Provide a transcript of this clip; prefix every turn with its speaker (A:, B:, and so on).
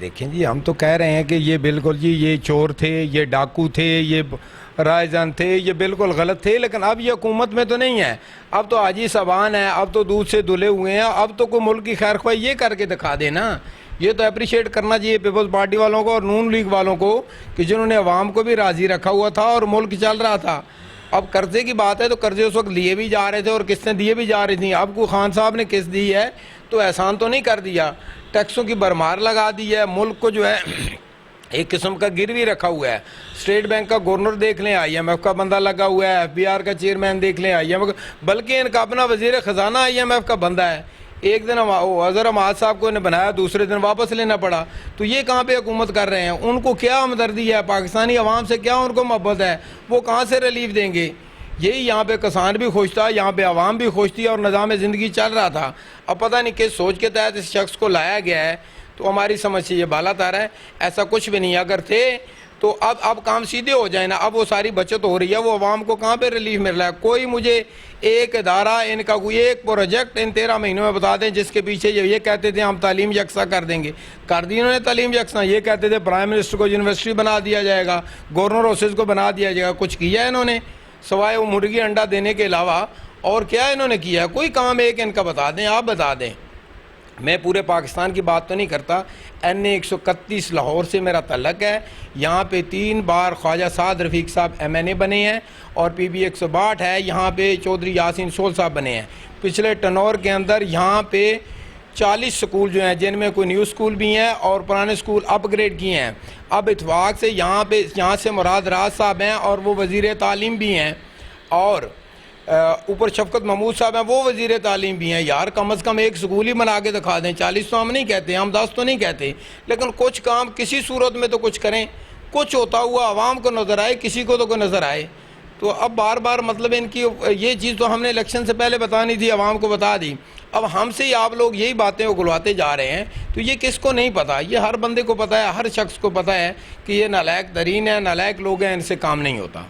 A: دیکھیں جی، ہم تو کہہ رہے ہیں کہ یہ بالکل جی یہ چور تھے، یہ ڈاکو تھے، یہ رائے جان تھے، یہ بالکل غلط تھے، لیکن اب یہ حکومت میں تو نہیں ہے۔ اب تو حاجی صاحبان ہیں، اب تو دودھ سے دھلے ہوئے ہیں، اب تو کوئی ملک کی خیر خواہی یہ کر کے دکھا دے نا۔ یہ تو اپریشیٹ کرنا چاہیے پیپلز پارٹی والوں کو اور نون لیگ والوں کو کہ جنہوں نے عوام کو بھی راضی رکھا ہوا تھا اور ملک چل رہا تھا۔ اب قرضے کی بات ہے تو قرضے اس وقت لیے بھی جا رہے تھے اور قسطیں دیے بھی جا رہی تھیں۔ اب کو خان صاحب نے قسط دی ہے تو احسان تو نہیں کر دیا، ٹیکسوں کی بھرمار لگا دی ہے، ملک کو جو ہے ایک قسم کا گروی رکھا ہوا ہے۔ اسٹیٹ بینک کا گورنر دیکھ لیں، آئی ایم ایف کا بندہ لگا ہوا ہے، ایف بی آر کا چیئرمین دیکھ لیں، آئی ایم ایف کا، بلکہ ان کا اپنا وزیر خزانہ آئی ایم ایف کا بندہ ہے۔ ایک دن اظہر حماد صاحب کو انہیں بنایا، دوسرے دن واپس لینا پڑا۔ تو یہ کہاں پہ حکومت کر رہے ہیں؟ ان کو کیا ہمدردی ہے؟ پاکستانی عوام سے کیا ان کو محبت ہے؟ وہ کہاں سے ریلیف دیں گے؟ یہی یہاں پہ کسان بھی خوش تھا، یہاں پہ عوام بھی خوش تھی اور نظام زندگی چل رہا تھا۔ اب پتہ نہیں کس سوچ کے تحت اس شخص کو لایا گیا ہے، تو ہماری سمجھ سے یہ بالا تار ہے۔ ایسا کچھ بھی نہیں، اگر تھے تو اب کام سیدھے ہو جائیں نا۔ اب وہ ساری بچت ہو رہی ہے، وہ عوام کو کہاں پہ ریلیف مل رہا ہے؟ کوئی مجھے ایک ادارہ، ان کا کوئی ایک پروجیکٹ ان 13 مہینوں میں بتا دیں جس کے پیچھے یہ کہتے تھے ہم تعلیم یکساں کر دیں گے، کر دی انہوں نے تعلیم یکساں۔ یہ کہتے تھے پرائم منسٹر کو یونیورسٹی بنا دیا جائے گا، گورنر ہاؤسز کو بنا دیا جائے گا۔ کچھ کیا ہے انہوں نے سوائے وہ مرغی انڈا دینے کے علاوہ؟ اور کیا انہوں نے کیا؟ کوئی کام ایک ان کا بتا دیں، آپ بتا دیں۔ میں پورے پاکستان کی بات تو نہیں کرتا، این اے 131 لاہور سے میرا تعلق ہے۔ یہاں پہ 3 بار خواجہ سعد رفیق صاحب ایم این اے بنے ہیں، اور پی بی 162 ہے، یہاں پہ چودھری یاسین سول صاحب بنے ہیں۔ پچھلے ٹنور کے اندر یہاں پہ 40 سکول جو ہیں، جن میں کوئی نیو سکول بھی ہیں اور پرانے سکول اپ گریڈ کیے ہیں۔ اب اتفاق سے یہاں سے مراد راز صاحب ہیں اور وہ وزیر تعلیم بھی ہیں، اور اوپر شفقت محمود صاحب ہیں، وہ وزیر تعلیم بھی ہیں۔ یار کم از کم ایک سکول ہی بنا کے دکھا دیں۔ 40 تو ہم نہیں کہتے، ہم 10 تو نہیں کہتے، لیکن کچھ کام کسی صورت میں تو کچھ کریں، کچھ ہوتا ہوا عوام کو نظر آئے، کسی کو تو کوئی نظر آئے۔ تو اب بار بار مطلب ان کی یہ چیز تو ہم نے الیکشن سے پہلے بتانی تھی، عوام کو بتا دی، اب ہم سے ہی آپ لوگ یہی باتیں اگلواتے جا رہے ہیں۔ تو یہ کس کو نہیں پتا؟ یہ ہر بندے کو پتا ہے، ہر شخص کو پتا ہے کہ یہ نالائق ترین ہے، نالائق لوگ ہیں، ان سے کام نہیں ہوتا۔